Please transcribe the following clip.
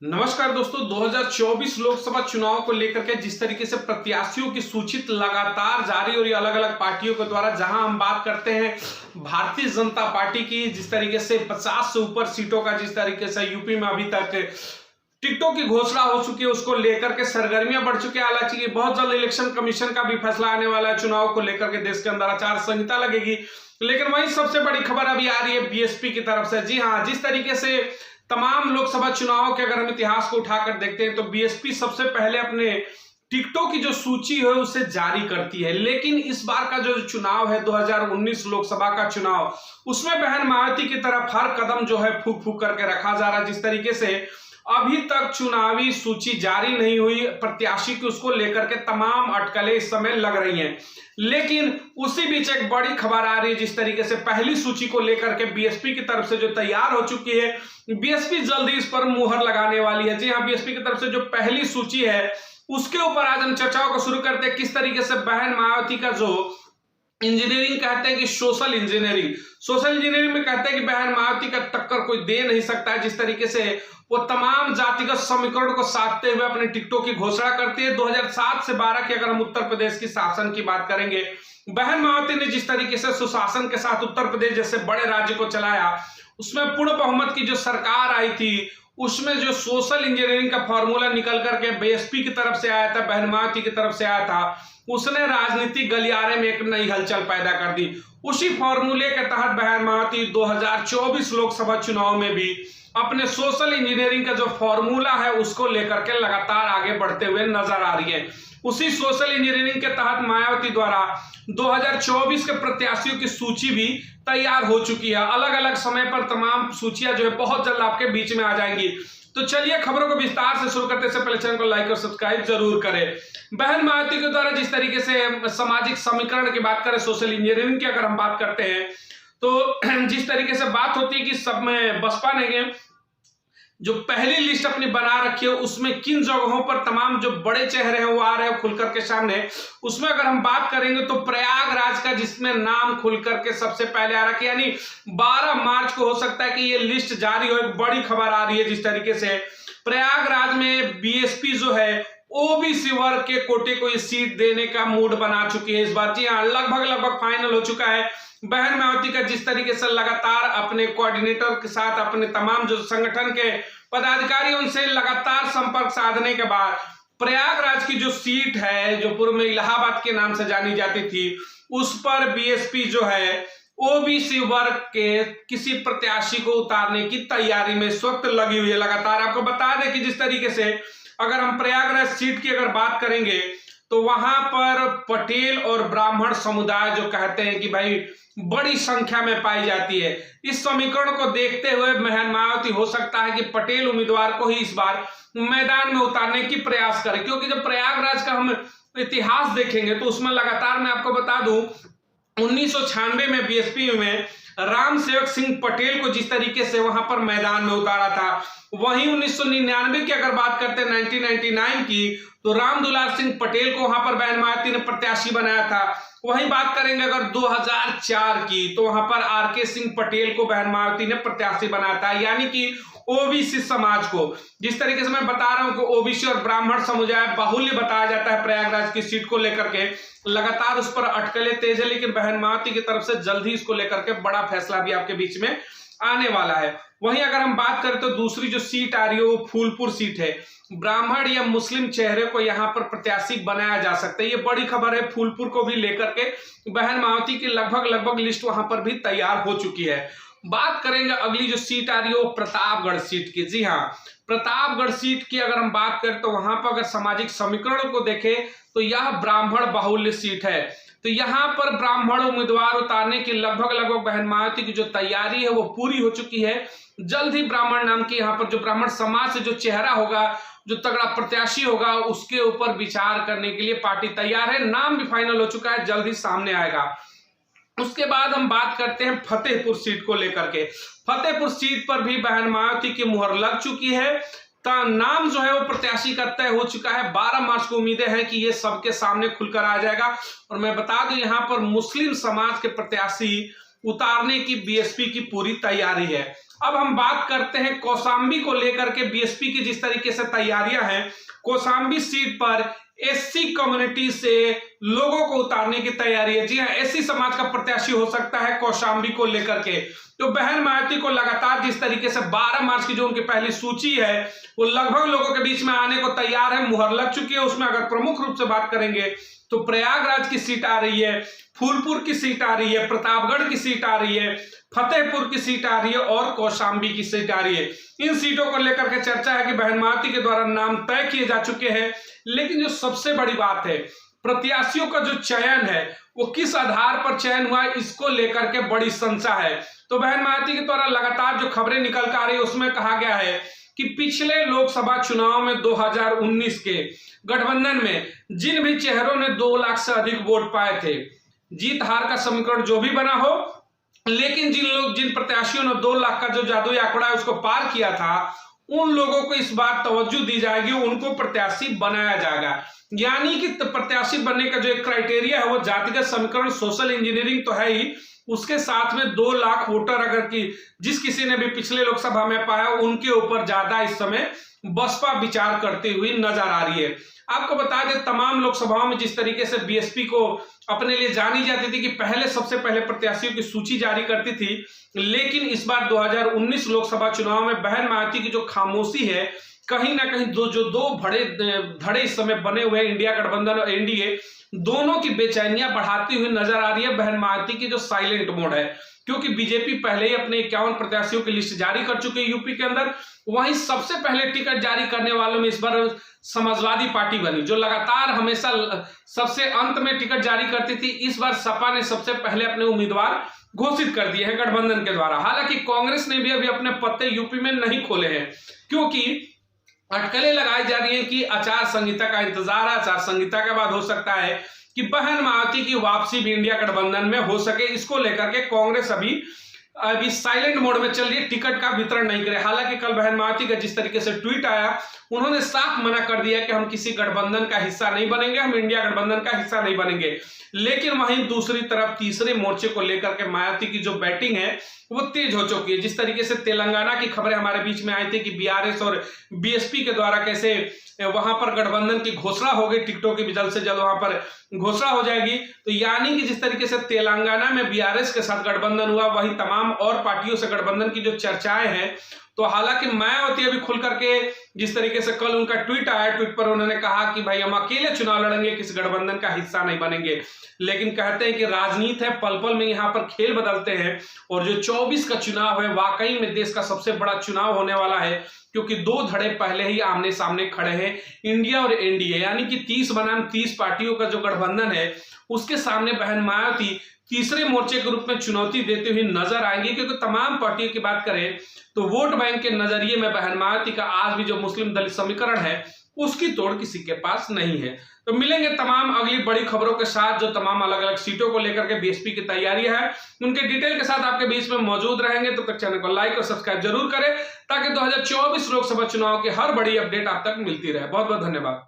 नमस्कार दोस्तों, 2024 लोकसभा चुनाव को लेकर के जिस तरीके से प्रत्याशियों की सूची लगातार जारी हो रही है अलग अलग पार्टियों के द्वारा, जहां हम बात करते हैं भारतीय जनता पार्टी की, जिस तरीके से 50 से ऊपर सीटों का जिस तरीके से यूपी में अभी तक टिकटों की घोषणा हो चुकी है, उसको लेकर के सरगर्मियां बढ़ चुकी है। हालांकि बहुत जल्द इलेक्शन कमीशन का भी फैसला आने वाला है, चुनाव को लेकर के देश के अंदर आचार संहिता लगेगी। लेकिन वही सबसे बड़ी खबर अभी आ रही है बीएसपी की तरफ से। जी हाँ, जिस तरीके से तमाम लोकसभा चुनावों के अगर हम इतिहास को उठाकर देखते हैं तो बीएसपी सबसे पहले अपने टिकटों की जो सूची है उसे जारी करती है। लेकिन इस बार का जो चुनाव है 2019 लोकसभा का चुनाव, उसमें बहन मायावती की तरफ हर कदम जो है फूक फूक करके रखा जा रहा है। जिस तरीके से अभी तक चुनावी सूची जारी नहीं हुई प्रत्याशी की, उसको लेकर के तमाम अटकलें इस समय लग रही हैं। लेकिन उसी बीच एक बड़ी खबर आ रही है, जिस तरीके से पहली सूची को लेकर के बीएसपी की तरफ से जो तैयार हो चुकी है, बीएसपी जल्द ही इस पर मुहर लगाने वाली है। जी हाँ, बीएसपी की तरफ से जो पहली सूची है उसके ऊपर आज हम चर्चाओं को शुरू करते हैं। किस तरीके से बहन मायावती का जो इंजीनियरिंग कहते हैं कि सोशल इंजीनियरिंग में कहते हैं कि बहन मायावती का टक्कर कोई दे नहीं सकता है। जिस तरीके से वो तमाम जातिगत समीकरण को साधते हुए अपने टिकटों की घोषणा करती है। 2007 से 12 की अगर हम उत्तर प्रदेश की शासन की बात करेंगे, बहन मायावती ने जिस तरीके से सुशासन के साथ उत्तर प्रदेश जैसे बड़े राज्य को चलाया, उसमें पूर्ण बहुमत की जो सरकार आई थी, उसमें जो सोशल इंजीनियरिंग का फॉर्मूला निकल करके बीएसपी की तरफ से आया था, बहन मायावती की तरफ से आया था, उसने राजनीतिक गलियारे में एक नई हलचल पैदा कर दी। उसी फॉर्मूले के तहत बहन मायावती 2024 लोकसभा चुनाव में भी अपने सोशल इंजीनियरिंग का जो फॉर्मूला है उसको लेकर के लगातार आगे बढ़ते हुए नजर आ रही है। उसी सोशल इंजीनियरिंग के तहत मायावती द्वारा 2024 के प्रत्याशियों की सूची भी तैयार हो चुकी है। अलग अलग समय पर तमाम सूचियां जो है बहुत जल्द आपके बीच में आ जाएंगी। तो चलिए खबरों को विस्तार से शुरू करने से पहले चैनल को लाइक और सब्सक्राइब जरूर करें। बहन मायावती के द्वारा जिस तरीके से सामाजिक समीकरण की बात करें, सोशल इंजीनियरिंग की अगर हम बात करते हैं, तो जिस तरीके से बात होती है कि सब में बसपा ने जो पहली लिस्ट अपनी बना रखी है, उसमें किन जगहों पर तमाम जो बड़े चेहरे हैं वो आ रहे हैं खुलकर के सामने, उसमें अगर हम बात करेंगे तो प्रयागराज का जिसमें नाम खुलकर के सबसे पहले आ रहा है, यानी 12 मार्च को हो सकता है कि ये लिस्ट जारी हो। एक बड़ी खबर आ रही है, जिस तरीके से प्रयागराज में बीएसपी जो है ओबीसी वर्ग के कोटे को ये सीट देने का मूड बना चुकी है इस बार। जी हाँ, लगभग फाइनल हो चुका है। बहन मायावती का जिस तरीके से लगातार अपने कोऑर्डिनेटर के साथ अपने तमाम जो संगठन के पदाधिकारी उनसे लगातार संपर्क साधने के बाद प्रयागराज की जो सीट है, जो पूर्व में इलाहाबाद के नाम से जानी जाती थी, उस पर बीएसपी जो है ओबीसी वर्ग के किसी प्रत्याशी को उतारने की तैयारी में इस वक्त लगी हुई है लगातार। आपको बता दें कि जिस तरीके से अगर हम प्रयागराज सीट की अगर बात करेंगे तो वहां पर पटेल और ब्राह्मण समुदाय जो कहते हैं कि भाई बड़ी संख्या में पाई जाती है। इस समीकरण को देखते हुए बहन मायावती हो सकता है कि पटेल उम्मीदवार को ही इस बार मैदान में उतारने की प्रयास करे, क्योंकि जब प्रयागराज का हम इतिहास देखेंगे तो उसमें लगातार मैं आपको बता दूं 1996 में बीएसपी में राम सेवक सिंह पटेल को जिस तरीके से वहां पर मैदान में उतारा था, वहीं 1999 की अगर बात करते हैं 1999 की, तो राम दुलार सिंह पटेल को वहां पर बहन मायावती ने प्रत्याशी बनाया था। वहीं बात करेंगे अगर 2004 की, तो वहां पर आरके सिंह पटेल को बहन मायावती ने प्रत्याशी बनाया था। यानी कि ओबीसी समाज को, जिस तरीके से मैं बता रहा हूं कि ओबीसी और ब्राह्मण समुदाय बाहुल्य बताया जाता है प्रयागराज की सीट को लेकर के, लगातार उस पर अटकलें तेज है। लेकिन बहन मायावती की तरफ से जल्द ही इसको लेकर के बड़ा फैसला भी आपके बीच में आने वाला है। वहीं अगर हम बात करें तो दूसरी जो सीट आ रही है वो फूलपुर सीट है। ब्राह्मण या मुस्लिम चेहरे को यहां पर प्रत्याशी बनाया जा सकता है, ये बड़ी खबर है। फूलपुर को भी लेकर के बहन मायावती की लगभग लिस्ट वहां पर भी तैयार हो चुकी है। बात करेंगे अगली जो सीट आ रही है वो प्रतापगढ़ सीट की। जी हाँ, प्रतापगढ़ सीट की अगर हम बात करें तो वहां पर अगर सामाजिक समीकरण को देखें तो यह ब्राह्मण बाहुल्य सीट है। तो यहां पर ब्राह्मण उम्मीदवार उतारने की लगभग बहन मायावती की जो तैयारी है वो पूरी हो चुकी है। जल्द ही ब्राह्मण नाम की यहाँ पर जो ब्राह्मण समाज से जो चेहरा होगा, जो तगड़ा प्रत्याशी होगा, उसके ऊपर विचार करने के लिए पार्टी तैयार है। नाम भी फाइनल हो चुका है, जल्द ही सामने आएगा। उसके बाद हम बात करते हैं फतेहपुर सीट को लेकर के। फतेहपुर सीट पर भी बहन मायावती की मुहर लग चुकी है। नाम जो है वो प्रत्याशी का तय हो चुका है। 12 मार्च को उम्मीदें हैं कि ये सबके सामने खुलकर आ जाएगा। और मैं बता दूं यहाँ पर मुस्लिम समाज के प्रत्याशी उतारने की बीएसपी की पूरी तैयारी है। अब हम बात करते हैं कौशांबी को लेकर के बीएसपी की जिस तरीके से तैयारियां हैं, कौशांबी सीट पर एससी कम्युनिटी से लोगों को उतारने की तैयारी है। जी हां, एससी समाज का प्रत्याशी हो सकता है कौशांबी को लेकर के। तो बहन मायावती को लगातार जिस तरीके से 12 मार्च की जो उनकी पहली सूची है वो लगभग लोगों के बीच में आने को तैयार है, मुहर लग चुकी है। उसमें अगर प्रमुख रूप से बात करेंगे तो प्रयागराज की सीट आ रही है, फूलपुर की सीट आ रही है, प्रतापगढ़ की सीट आ रही है, फतेहपुर की सीट आ रही है और कौशांबी की सीट आ रही है। इन सीटों को लेकर के चर्चा है कि बहन मायावती के द्वारा नाम तय किए जा चुके हैं। लेकिन जो सबसे बड़ी बात है, प्रत्याशियों का जो चयन है वो किस आधार पर चयन हुआ है, इसको लेकर के बड़ी संशय है। तो बहन मायावती के द्वारा लगातार जो खबरें निकल कर आ रही है उसमें कहा गया है कि पिछले लोकसभा चुनाव में 2019 के गठबंधन में जिन भी चेहरों ने 2 लाख से अधिक वोट पाए थे, जीत हार का समीकरण जो भी बना हो, लेकिन जिन प्रत्याशियों ने 2 लाख का जो जादुई आंकड़ा है उसको पार किया था, उन लोगों को इस बार तवज्जो दी जाएगी, उनको प्रत्याशी बनाया जाएगा। यानी कि प्रत्याशी बनने का जो एक क्राइटेरिया है वो जातिगत समीकरण, सोशल इंजीनियरिंग तो है ही, उसके साथ में 2 लाख वोटर अगर की जिस किसी ने भी पिछले लोकसभा में पाया उनके ऊपर ज्यादा इस समय बसपा विचार करती हुई नजर आ रही है। आपको बता दें, तमाम लोकसभाओं में जिस तरीके से बीएसपी को अपने लिए जानी जाती थी कि पहले सबसे पहले प्रत्याशियों की सूची जारी करती थी, लेकिन इस बार 2019 लोकसभा चुनाव में बहन मायावती की जो खामोशी है, कहीं ना कहीं दो बड़े धड़े इस समय बने हुए इंडिया गठबंधन और एनडीए, दोनों की बेचैनियां बढ़ाती हुई नजर आ रही है। बहन मायावती की जो साइलेंट मोड है, क्योंकि बीजेपी पहले ही अपने 51 प्रत्याशियों की लिस्ट जारी कर चुकी है यूपी के अंदर, वहीं सबसे पहले टिकट जारी करने वालों में इस बार समाजवादी पार्टी बनी, जो लगातार हमेशा सबसे अंत में टिकट जारी करती थी। इस बार सपा ने सबसे पहले अपने उम्मीदवार घोषित कर दिए हैं गठबंधन के द्वारा। हालांकि कांग्रेस ने भी अभी अपने पत्ते यूपी में नहीं खोले हैं, क्योंकि अटकलें लगाई जा रही है कि आचार संहिता का इंतजार है, आचार संहिता के बाद हो सकता है कि बहन मायावती की वापसी भी इंडिया गठबंधन में हो सके। इसको लेकर के कांग्रेस अभी साइलेंट मोड में चल रही है, टिकट का वितरण नहीं करे। हालांकि कल बहन मायावती का जिस तरीके से ट्वीट आया, उन्होंने साफ मना कर दिया कि हम किसी गठबंधन का हिस्सा नहीं बनेंगे, हम इंडिया गठबंधन का हिस्सा नहीं बनेंगे। लेकिन वहीं दूसरी तरफ तीसरे मोर्चे को लेकर के मायावती की जो बैटिंग है वो तेज हो चुकी है। जिस तरीके से तेलंगाना की खबरें हमारे बीच में आई थी कि बीआरएस और बीएसपी के द्वारा कैसे वहां पर गठबंधन की घोषणा हो गई, टिकटों की जल्द से जल्द वहां पर घोषणा हो जाएगी। तो यानी कि जिस तरीके से तेलंगाना में बीआरएस के साथ गठबंधन हुआ, वही तमाम और पार्टियों से गठबंधन की जो चर्चाएं हैं। तो हालांकि मायावती अभी खुल करके जिस तरीके से कल उनका ट्वीट आया, ट्वीट पर उन्होंने कहा कि भाई हम अकेले चुनाव लड़ेंगे, किसी गठबंधन का हिस्सा नहीं बनेंगे। लेकिन कहते हैं कि राजनीति है, पल पल में यहाँ पर खेल बदलते हैं, और जो 24 का चुनाव है वाकई में देश का सबसे बड़ा चुनाव होने वाला है, क्योंकि 2 धड़े पहले ही आमने सामने खड़े हैं, इंडिया और एनडीए, यानी कि 30 बनाम 30 पार्टियों का जो गठबंधन है उसके सामने बहन मायावती तीसरे मोर्चे के रूप में चुनौती देते हुए नजर आएंगे। क्योंकि तमाम पार्टियों की बात करें तो वोट बैंक के नजरिए में बहन मायावती का आज भी जो मुस्लिम दलित समीकरण है उसकी तोड़ किसी के पास नहीं है। तो मिलेंगे तमाम अगली बड़ी खबरों के साथ, जो तमाम अलग अलग सीटों को लेकर के बीएसपी की तैयारी है उनके डिटेल के साथ आपके बीच में मौजूद रहेंगे। तब तक चैनल को लाइक और सब्सक्राइब जरूर करें, ताकि 2024 लोकसभा चुनाव की हर बड़ी अपडेट आप तक मिलती रहे। बहुत बहुत धन्यवाद।